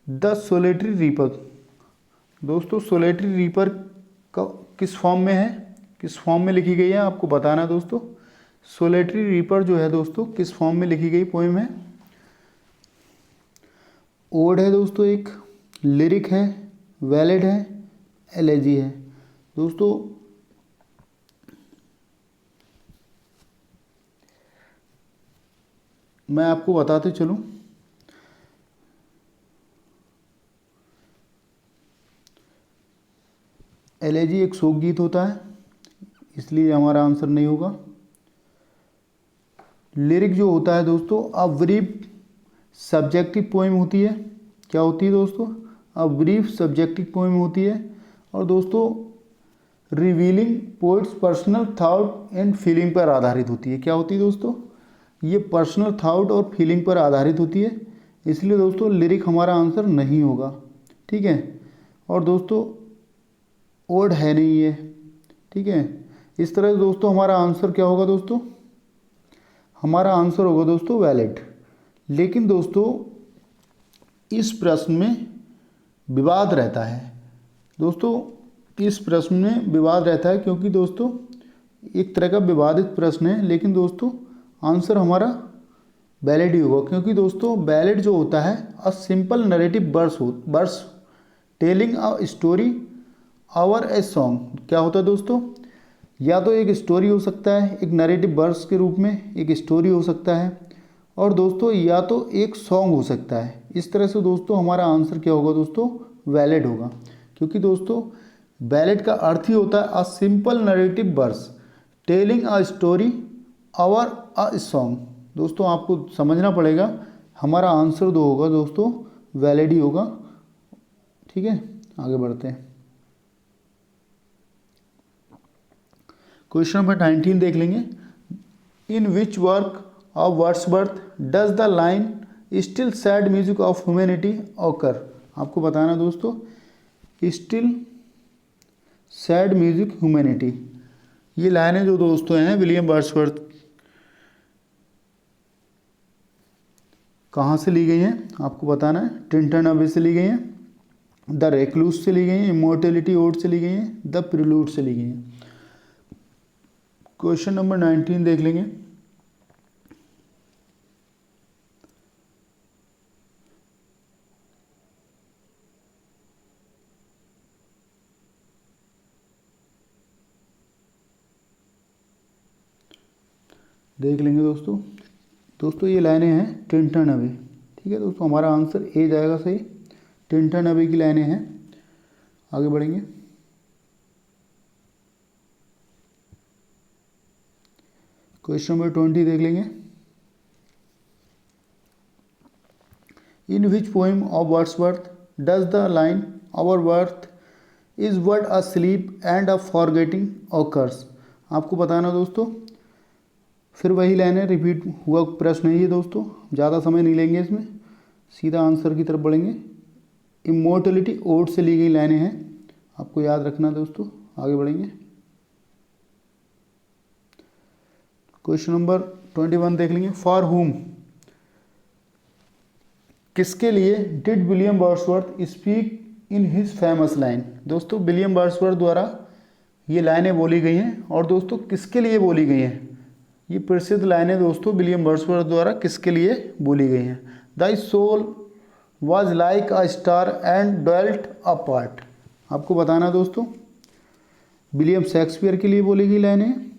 The solitary reaper. दोस्तों सोलेटरी रीपर का किस फॉर्म में है, किस फॉर्म में लिखी गई है, आपको बताना है दोस्तों। सोलेटरी रीपर जो है दोस्तों किस फॉर्म में लिखी गई पोइम है। ओड है दोस्तों, एक लिरिक है, वैलेड है, एलेजी है। दोस्तों मैं आपको बताते चलूं, एलेजी एक शोक गीत होता है, इसलिए हमारा आंसर नहीं होगा। लिरिक जो होता है दोस्तों अ ब्रीफ सब्जेक्टिव पोइम होती है। क्या होती है दोस्तों? अ ब्रीफ सब्जेक्टिव पोइम होती है। और दोस्तों revealing poets personal thought and feeling पर आधारित होती है। क्या होती है दोस्तों? ये पर्सनल थॉट और फीलिंग पर आधारित होती है, इसलिए दोस्तों लिरिक हमारा आंसर नहीं होगा। ठीक है। और दोस्तों ओड है नहीं ये। ठीक है। इस तरह से दोस्तों हमारा आंसर क्या होगा दोस्तों? हमारा आंसर होगा दोस्तों वैलिड। लेकिन दोस्तों इस प्रश्न में विवाद रहता है। दोस्तों इस प्रश्न में विवाद रहता है क्योंकि दोस्तों एक तरह का विवादित प्रश्न है, लेकिन दोस्तों आंसर हमारा वैलिड ही होगा। क्योंकि दोस्तों वैलिड जो होता है a simple narrative verse telling a story और ए सॉन्ग। क्या होता है दोस्तों? या तो एक स्टोरी हो सकता है, एक नरेटिव वर्स के रूप में एक स्टोरी हो सकता है, और दोस्तों या तो एक सॉन्ग हो सकता है। इस तरह से दोस्तों हमारा आंसर क्या होगा दोस्तों? वैलिड होगा। क्योंकि दोस्तों वैलिड का अर्थ ही होता है a simple narrative verse telling a story और अ सॉन्ग। दोस्तों आपको समझना पड़ेगा, हमारा आंसर दो होगा दोस्तों वैलिड ही होगा। ठीक है, आगे बढ़ते हैं। क्वेश्चन नंबर 19 देख लेंगे। In which work of Wordsworth does the line still sad music of humanity occur. आपको बताना दोस्तों स्टिल सैड म्यूजिक ह्यूमैनिटी, ये लाइनें जो दोस्तों हैं विलियम वर्ड्सवर्थ कहाँ से ली गई हैं आपको बताना है। टिंटन अवे से ली गई हैं, द रेक्लूस से ली गई हैं, इमोर्टेलिटी ओड से ली गई हैं, द प्रिलूड से ली गई हैं। क्वेश्चन नंबर 19 देख लेंगे। देख लेंगे दोस्तों ये लाइनें हैं टिंटन अवे। ठीक है दोस्तों, हमारा आंसर ए जाएगा सही। टिंटन अवे की लाइनें हैं। आगे बढ़ेंगे। क्वेश्चन नंबर 20 देख लेंगे। In which poem of Wordsworth does the line our worth is word a sleep and a forgetting occurs. आपको बताना दोस्तों, फिर वही लाइनें रिपीट हुआ प्रश्न है ये दोस्तों, ज़्यादा समय नहीं लेंगे इसमें, सीधा आंसर की तरफ बढ़ेंगे। इमोर्टलिटी ओड से ली गई लाइनें हैं, आपको याद रखना दोस्तों। आगे बढ़ेंगे। क्वेश्चन नंबर 21 देख लेंगे। फॉर हुम, किसके लिए did William Wordsworth speak in his famous line. दोस्तों विलियम वर्ड्सवर्थ द्वारा ये लाइनें बोली गई हैं, और दोस्तों किसके लिए बोली गई हैं ये प्रसिद्ध लाइनें दोस्तों विलियम वर्ड्सवर्थ द्वारा किसके लिए बोली गई हैं। Thy soul was like a star and dwelt apart. आपको बताना दोस्तों विलियम शेक्सपियर के लिए बोली गई लाइनें,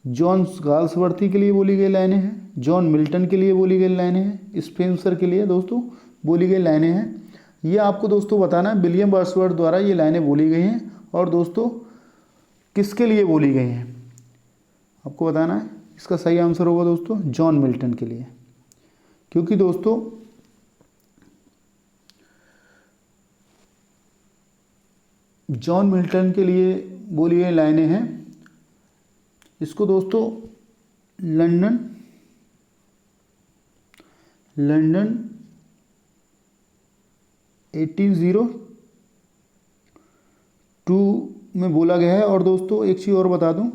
जॉन गाल्सवर्थी के लिए बोली गई लाइनें हैं, जॉन मिल्टन के लिए बोली गई लाइनें हैं, स्पेंसर के लिए दोस्तों बोली गई लाइनें हैं। ये आपको दोस्तों बताना है विलियम वर्ड्सवर्थ द्वारा ये लाइनें बोली गई हैं, और दोस्तों किसके लिए बोली गई हैं आपको बताना है। इसका सही आंसर होगा दोस्तों जॉन मिल्टन के लिए। क्योंकि दोस्तों जॉन मिल्टन के लिए बोली गई लाइनें हैं। इसको दोस्तों लंदन 1803 टू में बोला गया है। और दोस्तों एक चीज़ और बता दूं,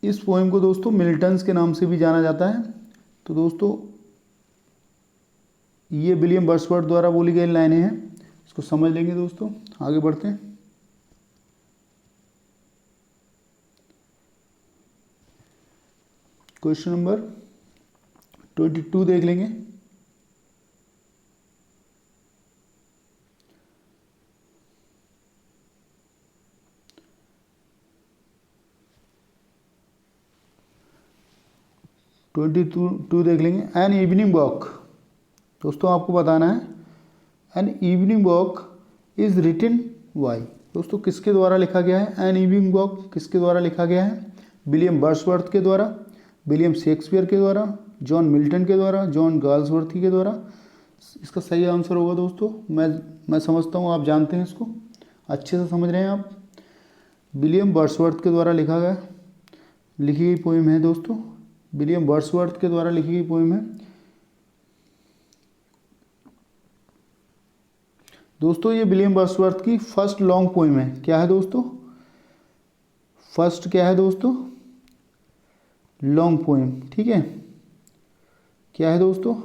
इस पोएम को दोस्तों मिल्टन्स के नाम से भी जाना जाता है। तो दोस्तों ये विलियम वर्ड्सवर्थ द्वारा बोली गई लाइनें हैं, इसको समझ लेंगे दोस्तों। आगे बढ़ते हैं। क्वेश्चन नंबर 22 देख लेंगे। टू देख लेंगे। एन इवनिंग वॉक, दोस्तों आपको बताना है an evening walk is written by. दोस्तों किसके द्वारा लिखा गया है? एन इवनिंग वॉक किसके द्वारा लिखा गया है? विलियम वर्ड्सवर्थ के द्वारा, विलियम शेक्सपियर के द्वारा, जॉन मिल्टन के द्वारा, जॉन गाल्सवर्थी के द्वारा। इसका सही आंसर होगा दोस्तों, मैं समझता हूँ आप जानते हैं इसको, अच्छे से समझ रहे हैं आप। विलियम वर्ड्सवर्थ के द्वारा लिखी गई पोएम है दोस्तों, विलियम वर्ड्सवर्थ के द्वारा लिखी गई पोएम है। दोस्तों ये विलियम वर्ड्सवर्थ की फर्स्ट लॉन्ग पोएम है। क्या है दोस्तों? फर्स्ट क्या है दोस्तों? लॉन्ग पोएम, ठीक है। क्या है दोस्तों?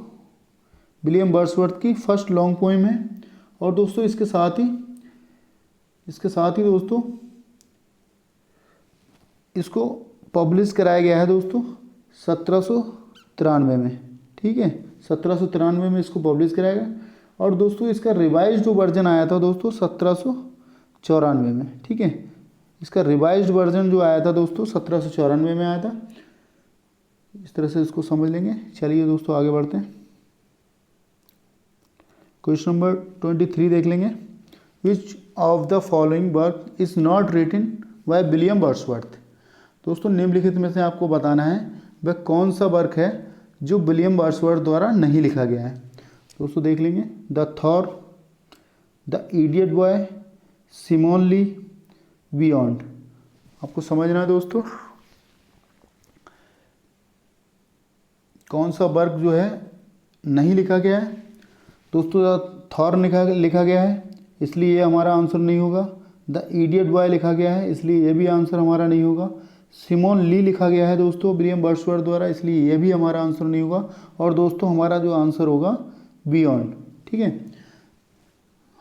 विलियम वर्ड्सवर्थ की फर्स्ट लॉन्ग पोएम है। और दोस्तों इसके साथ ही दोस्तों इसको पब्लिश कराया गया है दोस्तों 1793 में, ठीक है। 1793 में इसको पब्लिश कराया गया। और दोस्तों इसका रिवाइज्ड वर्जन आया था दोस्तों 1794 में, ठीक है। इसका रिवाइज्ड वर्जन जो आया था दोस्तों 1794 में आया था। इस तरह से इसको समझ लेंगे। चलिए दोस्तों आगे बढ़ते हैं। क्वेश्चन नंबर 23 देख लेंगे। Which of the following work is not written by William Wordsworth. दोस्तों निम्नलिखित में से आपको बताना है वह कौन सा वर्क है जो विलियम वर्ड्सवर्थ द्वारा नहीं लिखा गया है। दोस्तों देख लेंगे। The thorn, the idiot boy, Simon Lee, beyond. आपको समझना है दोस्तों कौन सा वर्क जो है नहीं लिखा गया है। दोस्तों द थॉर लिखा गया है, इसलिए ये हमारा आंसर नहीं होगा। द इडियट बॉय लिखा गया है, इसलिए ये भी आंसर हमारा नहीं होगा। सिमोन ली लिखा गया है दोस्तों विलियम वर्ड्सवर्थ द्वारा, इसलिए ये भी हमारा आंसर नहीं होगा। और दोस्तों हमारा जो आंसर होगा बियॉन्ड, ठीक है।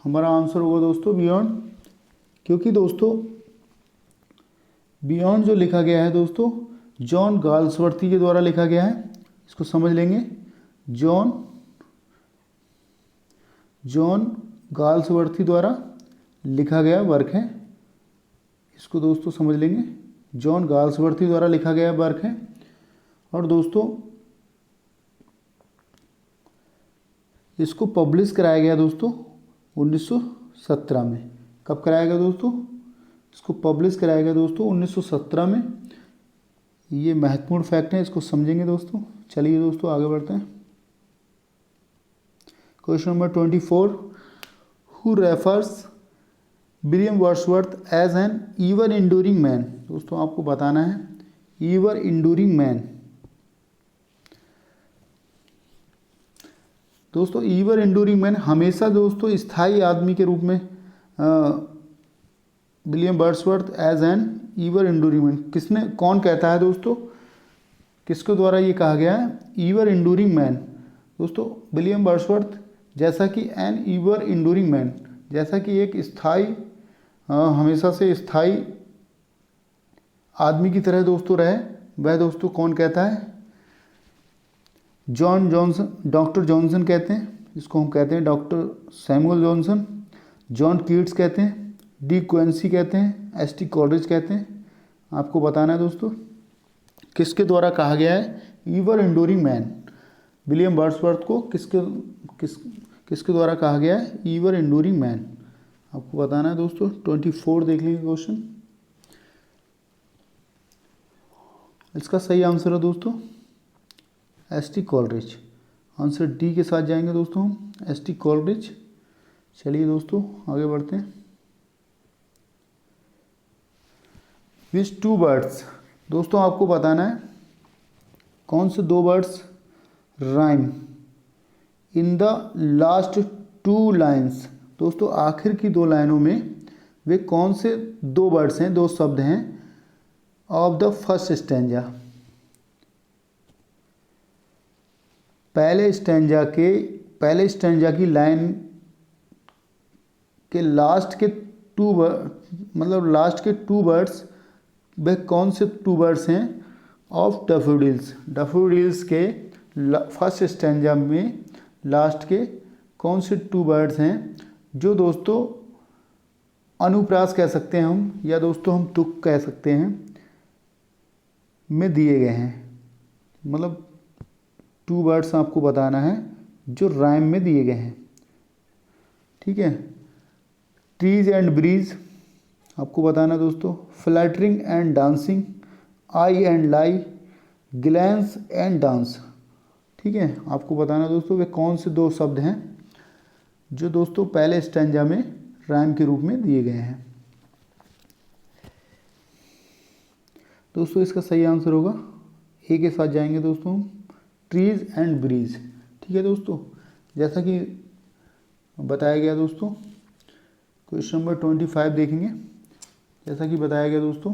हमारा आंसर होगा दोस्तों बियॉन्ड, क्योंकि दोस्तों बियॉन्ड जो लिखा गया है दोस्तों जॉन गाल्सवर्थी के द्वारा लिखा गया है। इसको समझ लेंगे। जॉन गाल्सवर्थी द्वारा लिखा गया वर्क है। इसको दोस्तों समझ लेंगे। जॉन गाल्सवर्थी द्वारा लिखा गया वर्क है। और दोस्तों इसको पब्लिश कराया गया दोस्तों 1917 में। कब कराया गया दोस्तों? इसको पब्लिश कराया गया दोस्तों 1917 में। ये महत्वपूर्ण फैक्ट है, इसको समझेंगे दोस्तों। चलिए दोस्तों आगे बढ़ते हैं। Question number 24। Who refers William Wordsworth as an ever enduring man. दोस्तों आपको बताना है ईवर इंडूरिंग मैन। दोस्तों ईवर इंडूरिंग मैन हमेशा दोस्तों स्थायी आदमी के रूप में William Wordsworth as an ever enduring man कौन कहता है दोस्तों? किसके द्वारा ये कहा गया है? ईवर इंडूरिंग मैन। दोस्तों विलियम वर्ड्सवर्थ जैसा कि एन ईवर इंडूरिंग मैन, जैसा कि एक स्थायी हमेशा से स्थायी आदमी की तरह दोस्तों रहे, वह दोस्तों कौन कहता है? जॉन जॉनसन, डॉक्टर जॉनसन कहते हैं। इसको हम कहते हैं doctor Samuel Johnson. John Keats कहते हैं, डी क्वेंसी कहते हैं, एस.टी. कॉलरिज कहते हैं। आपको बताना है दोस्तों किसके द्वारा कहा गया है ईवर इंडूरिंग मैन। विलियम वर्ड्सवर्थ को किसके द्वारा कहा गया है ईवर इंडूरिंग मैन। आपको बताना है दोस्तों। 24 देख लेंगे क्वेश्चन। इसका सही आंसर है दोस्तों एस.टी. कॉलरिज। आंसर डी के साथ जाएंगे दोस्तों हम, एस.टी. कॉलरिज। चलिए दोस्तों आगे बढ़ते हैं। विच टू वर्ड्स। दोस्तों आपको बताना है कौन से दो words rhyme in the last two lines दोस्तों आखिर की दो लाइनों में वे कौन से दो वर्ड्स हैं, दो शब्द हैं ऑफ द फर्स्ट स्टैंजा। पहले स्टैंजा की लाइन के लास्ट के टू वर्ड्स वे कौन से टू वर्ड्स हैं ऑफ डैफोडिल्स। डैफोडिल्स के फर्स्ट स्टैंजा में लास्ट के कौन से टू वर्ड्स हैं जो दोस्तों अनुप्रास कह सकते हैं हम, या दोस्तों हम तुक कह सकते हैं, में दिए गए हैं। मतलब टू वर्ड्स आपको बताना है जो राइम में दिए गए हैं, ठीक है। ट्रीज एंड ब्रीज आपको बताना है दोस्तों। Fluttering and dancing, eye and lie, glance and dance, ठीक है। आपको बताना है दोस्तों वे कौन से दो शब्द हैं जो दोस्तों पहले स्टैंजा में राइम के रूप में दिए गए हैं। दोस्तों इसका सही आंसर होगा ए के साथ जाएंगे दोस्तों, ट्रीज एंड ब्रीज, ठीक है दोस्तों। जैसा कि बताया गया दोस्तों, क्वेश्चन नंबर 25 देखेंगे। जैसा कि बताया गया दोस्तों,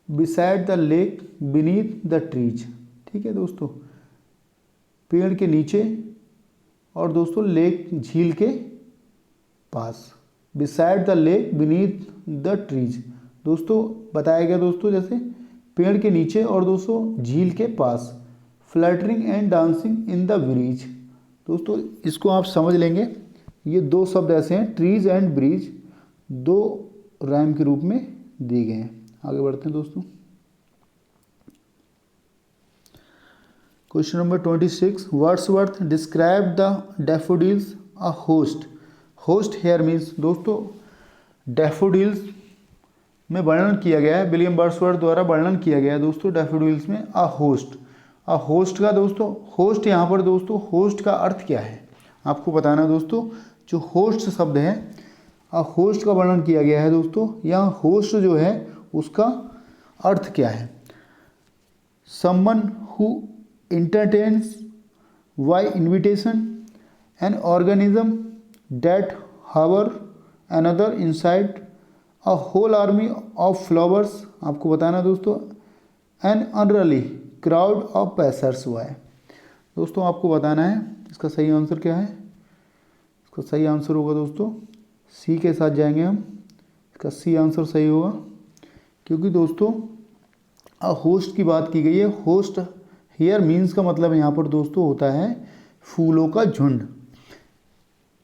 beside the lake beneath the trees, ठीक है दोस्तों, पेड़ के नीचे और दोस्तों लेक झील के पास। Beside the lake beneath the trees, दोस्तों बताया गया दोस्तों जैसे पेड़ के नीचे और दोस्तों झील के पास। Fluttering and dancing in the breeze, दोस्तों इसको आप समझ लेंगे, ये दो शब्द ऐसे हैं ट्रीज एंड ब्रीज, दो राइम के रूप में दिए गए हैं। आगे बढ़ते हैं दोस्तों। Question number 26, Wordsworth describe the daffodils a host. Host here means, दोस्तों डैफोडिल्स में वर्णन किया गया है, विलियम वर्ड्सवर्थ द्वारा वर्णन किया गया है दोस्तों डैफोडिल्स में अ होस्ट। अ होस्ट का दोस्तों, होस्ट यहाँ पर दोस्तों होस्ट का अर्थ क्या है आपको बताना है दोस्तों। जो होस्ट शब्द है, अ होस्ट का वर्णन किया गया है दोस्तों। यहाँ होस्ट जो है उसका अर्थ क्या है। Someone who entertains by invitation, an organism that harbor another inside a whole army of flowers, आपको बताना दोस्तों an unruly crowd of passers by। दोस्तों आपको बताना है इसका सही आंसर क्या है। इसका सही आंसर होगा दोस्तों सी के साथ जाएंगे हम। इसका सी आंसर सही होगा, क्योंकि दोस्तों होस्ट की बात की गई है। होस्ट हेयर मीन्स का मतलब यहाँ पर दोस्तों होता है फूलों का झुंड।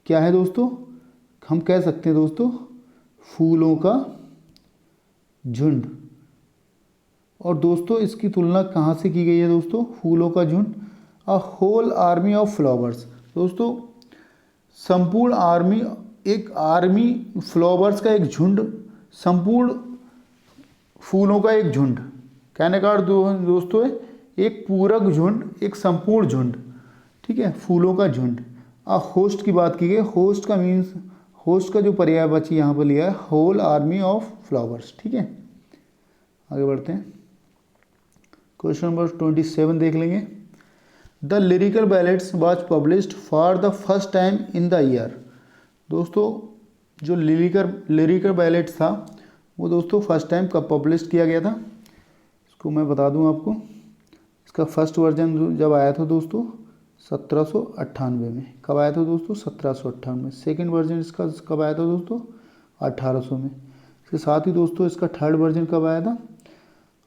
क्या है दोस्तों, हम कह सकते हैं दोस्तों फूलों का झुंड। और दोस्तों इसकी तुलना कहाँ से की गई है दोस्तों, फूलों का झुंड, a whole army of flowers. दोस्तों संपूर्ण आर्मी, एक आर्मी, फ्लावर्स का एक झुंड, संपूर्ण फूलों का एक झुंड, कहने का अर्थ दोस्तों है एक पूरक झुंड, एक संपूर्ण झुंड, ठीक है, फूलों का झुंड। होस्ट की बात की गई, होस्ट का मीन्स, होस्ट का जो पर्यायवाची यहाँ पर लिया है होल आर्मी ऑफ फ्लावर्स, ठीक है। आगे बढ़ते हैं। क्वेश्चन नंबर 27 देख लेंगे। The lyrical ballads was published for the first time in the year. दोस्तों जो लिरिकल बैलेट्स था वो दोस्तों फर्स्ट टाइम कब पब्लिश किया गया था, इसको मैं बता दूं आपको। इसका फर्स्ट वर्जन जब आया था दोस्तों 1798 में। कब आया था दोस्तों, 1798 में। सेकेंड वर्जन इसका कब आया था दोस्तों, 1800 में। इसके साथ ही दोस्तों इसका थर्ड वर्जन कब आया था,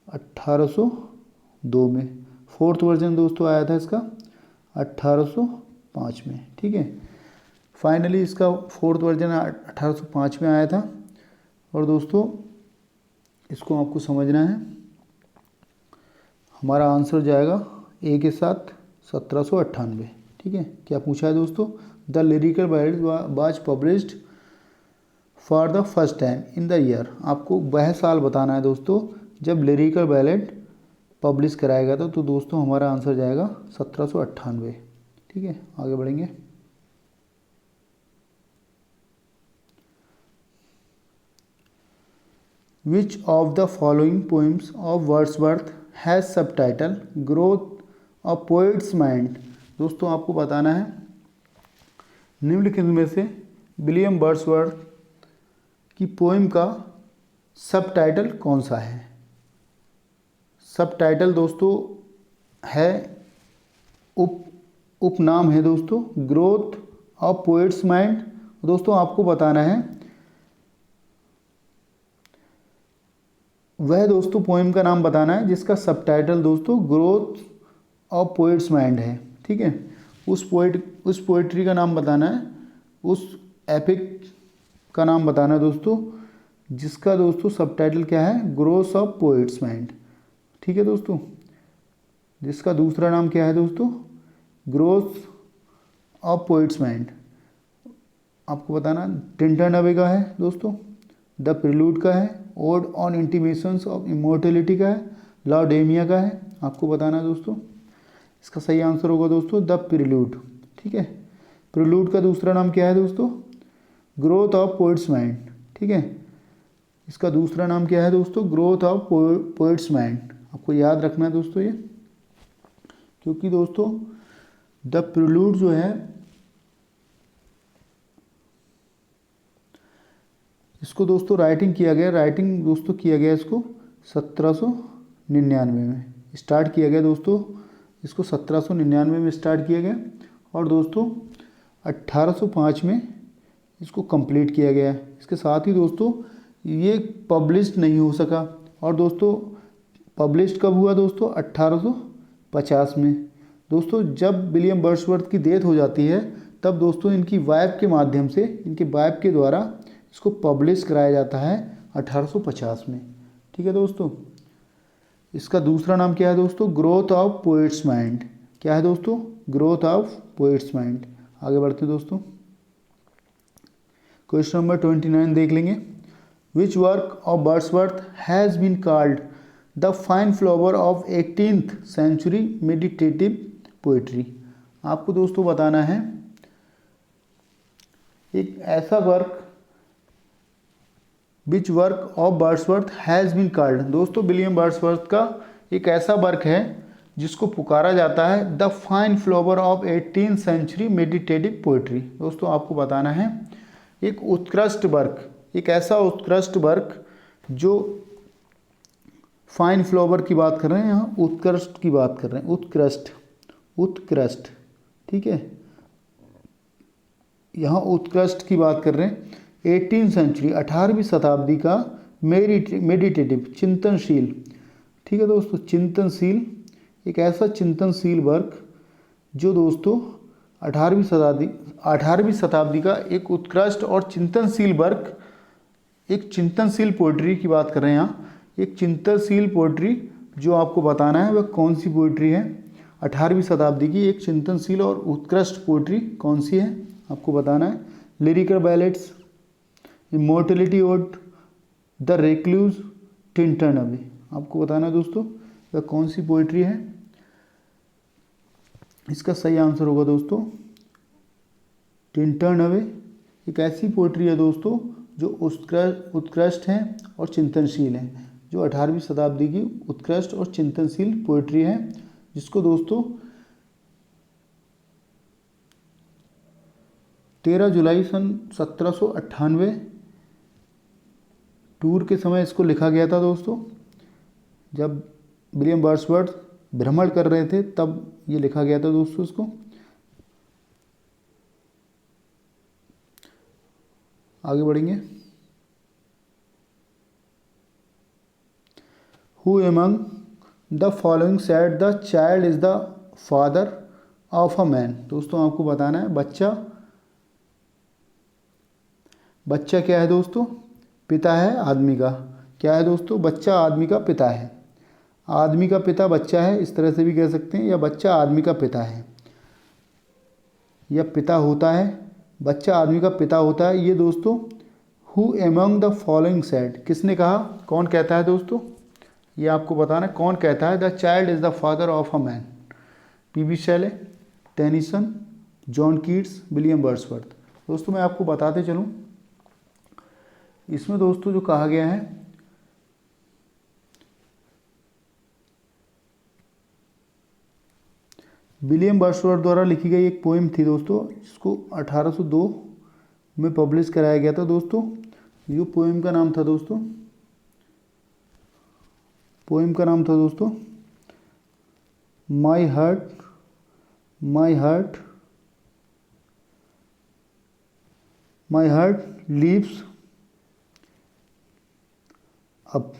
1802 में। फोर्थ वर्जन दोस्तों आया था इसका 1805 में, ठीक है। फाइनली इसका फोर्थ वर्जन 1805 में आया था। और दोस्तों इसको आपको समझना है, हमारा आंसर जाएगा ए के साथ 1798, ठीक है। क्या पूछा है दोस्तों, the lyrical ballot was published for the first time in the year. आपको वह साल बताना है दोस्तों जब लिरिकल बैलेट पब्लिश कराया गया था। तो दोस्तों हमारा आंसर जाएगा 1798, ठीक है। आगे बढ़ेंगे। विच of the following poems of Wordsworth has subtitle growth of poets mind. दोस्तों आपको बताना है निम्नलिखित में से विलियम वर्ड्सवर्थ की पोएम का सब टाइटल कौन सा है। सब टाइटल दोस्तों है उपनाम है दोस्तों ग्रोथ ऑफ पोएट्स माइंड। दोस्तों आपको बताना है वह दोस्तों पोएम का नाम बताना है जिसका सब टाइटल दोस्तों ग्रोथ ऑफ पोएट्स माइंड है। ठीक है, उस पोएट्री का नाम बताना है, उस एपिक का नाम बताना है दोस्तों जिसका दोस्तों सब टाइटल क्या है ग्रोथ ऑफ पोएट्स माइंड। ठीक है दोस्तों, जिसका दूसरा नाम क्या है दोस्तों ग्रोथ ऑफ पोएट्स माइंड। आपको बताना टिंटन अवे का है दोस्तों, द प्रिल्यूड का है, odd on intimations of immortality का है, लाउडेमिया का है। आपको बताना है दोस्तों इसका सही आंसर होगा दोस्तों द प्रिल्यूड। ठीक है, प्रिल्यूड का दूसरा नाम क्या है दोस्तों ग्रोथ ऑफ पोएट्स माइंड। ठीक है, इसका दूसरा नाम क्या है दोस्तों ग्रोथ ऑफ पोएट्स माइंड। आपको याद रखना है दोस्तों ये, क्योंकि दोस्तों द प्रिल्यूड जो है इसको दोस्तों राइटिंग किया गया इसको 1799 में स्टार्ट किया गया दोस्तों। इसको 1799 में स्टार्ट किया गया और दोस्तों 1805 में इसको कंप्लीट किया गया। इसके साथ ही दोस्तों ये पब्लिश नहीं हो सका और दोस्तों पब्लिश कब हुआ दोस्तों 1850 में। दोस्तों जब विलियम वर्ड्सवर्थ की डेथ हो जाती है तब दोस्तों इनकी वाइफ के माध्यम से, इनके वाइफ के द्वारा इसको पब्लिश कराया जाता है 1850 में। ठीक है दोस्तों, इसका दूसरा नाम क्या है दोस्तों ग्रोथ ऑफ पोएट्स माइंड। क्या है दोस्तों ग्रोथ ऑफ पोएट्स माइंड। आगे बढ़ते दोस्तों, क्वेश्चन नंबर 29 देख लेंगे। Which work of Wordsworth has been called the fine flower of 18th century meditative poetry. आपको दोस्तों बताना है एक ऐसा work which work of Wordsworth has been called. दोस्तों विलियम वर्ड्सवर्थ का एक ऐसा वर्क है जिसको पुकारा जाता है the fine flower of 18th century meditative poetry. दोस्तों आपको बताना है एक उत्कृष्ट वर्क, एक ऐसा उत्कृष्ट वर्क जो फाइन फ्लावर की बात कर रहे हैं, यहाँ उत्कृष्ट की बात कर रहे हैं, उत्कृष्ट। ठीक है, यहाँ उत्कृष्ट की बात कर रहे हैं। 18th सेंचुरी 18वीं शताब्दी का मेडिटेटिव चिंतनशील। ठीक है दोस्तों, चिंतनशील, एक ऐसा चिंतनशील वर्क जो दोस्तों 18वीं शताब्दी का एक उत्कृष्ट और चिंतनशील वर्क, एक चिंतनशील पोइट्री की बात कर रहे हैं यहाँ। एक चिंतनशील पोइट्री जो आपको बताना है वह कौन सी पोइट्री है। 18वीं शताब्दी की एक चिंतनशील और उत्कृष्ट पोइट्री कौन सी है आपको बताना है। Lyrical ballads, immortality ode, the recluse, Tintern Abbey. आपको बताना है दोस्तों वह कौन सी पोइट्री है। इसका सही आंसर होगा दोस्तों टिंटन अवे। एक ऐसी पोइट्री है दोस्तों जो उत्कृष्ट है और चिंतनशील है, जो 18वीं शताब्दी की उत्कृष्ट और चिंतनशील पोइट्री है, जिसको दोस्तों 13 जुलाई सन 1798 टूर के समय इसको लिखा गया था दोस्तों। जब विलियम वर्ड्सवर्थ भ्रमण कर रहे थे तब ये लिखा गया था दोस्तों इसको। आगे बढ़ेंगे। Who among the following said the child is the father of a man। दोस्तों आपको बताना है बच्चा क्या है दोस्तों पिता है आदमी का। क्या है दोस्तों बच्चा आदमी का पिता है। आदमी का पिता बच्चा है, इस तरह से भी कह सकते हैं, या बच्चा आदमी का पिता है, या पिता होता है, बच्चा आदमी का पिता होता है। ये दोस्तों who among the following said, किसने कहा, कौन कहता है दोस्तों, ये आपको बताना है कौन कहता है। The child is the father of a man. P B. Shelley, Tennyson, John Keats, William Wordsworth. दोस्तों मैं आपको बताते चलूँ, इसमें दोस्तों जो कहा गया है विलियम वर्ड्सवर्थ द्वारा लिखी गई एक पोएम थी दोस्तों, जिसको 1802 में पब्लिश कराया गया था दोस्तों। ये पोएम का नाम था दोस्तों, माई हार्ट लीव्स अप।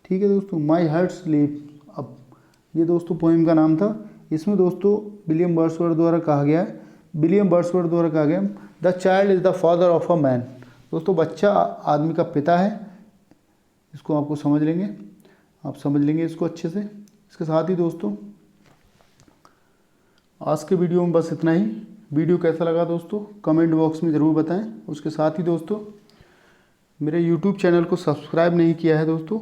ठीक है दोस्तों, माई हार्ट लीव्स अप, ये दोस्तों पोएम का नाम था। इसमें दोस्तों विलियम वर्ड्सवर्थ द्वारा कहा गया the child is the father of a man. दोस्तों बच्चा आदमी का पिता है, इसको आपको समझ लेंगे इसको अच्छे से। इसके साथ ही दोस्तों आज के वीडियो में बस इतना ही। वीडियो कैसा लगा दोस्तों कमेंट बॉक्स में ज़रूर बताएं। उसके साथ ही दोस्तों मेरे YouTube चैनल को सब्सक्राइब नहीं किया है दोस्तों,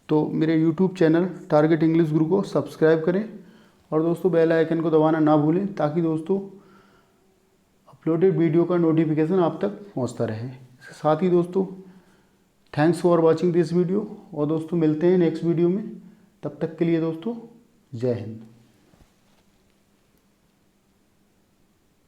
तो मेरे YouTube चैनल टारगेट इंग्लिश गुरु को सब्सक्राइब करें और दोस्तों बेल आइकन को दबाना ना भूलें, ताकि दोस्तों अपलोडेड वीडियो का नोटिफिकेशन आप तक पहुंचता रहे। इसके साथ ही दोस्तों thanks for watching this video, और दोस्तों मिलते हैं नेक्स्ट वीडियो में। तब तक के लिए दोस्तों जय हिंद।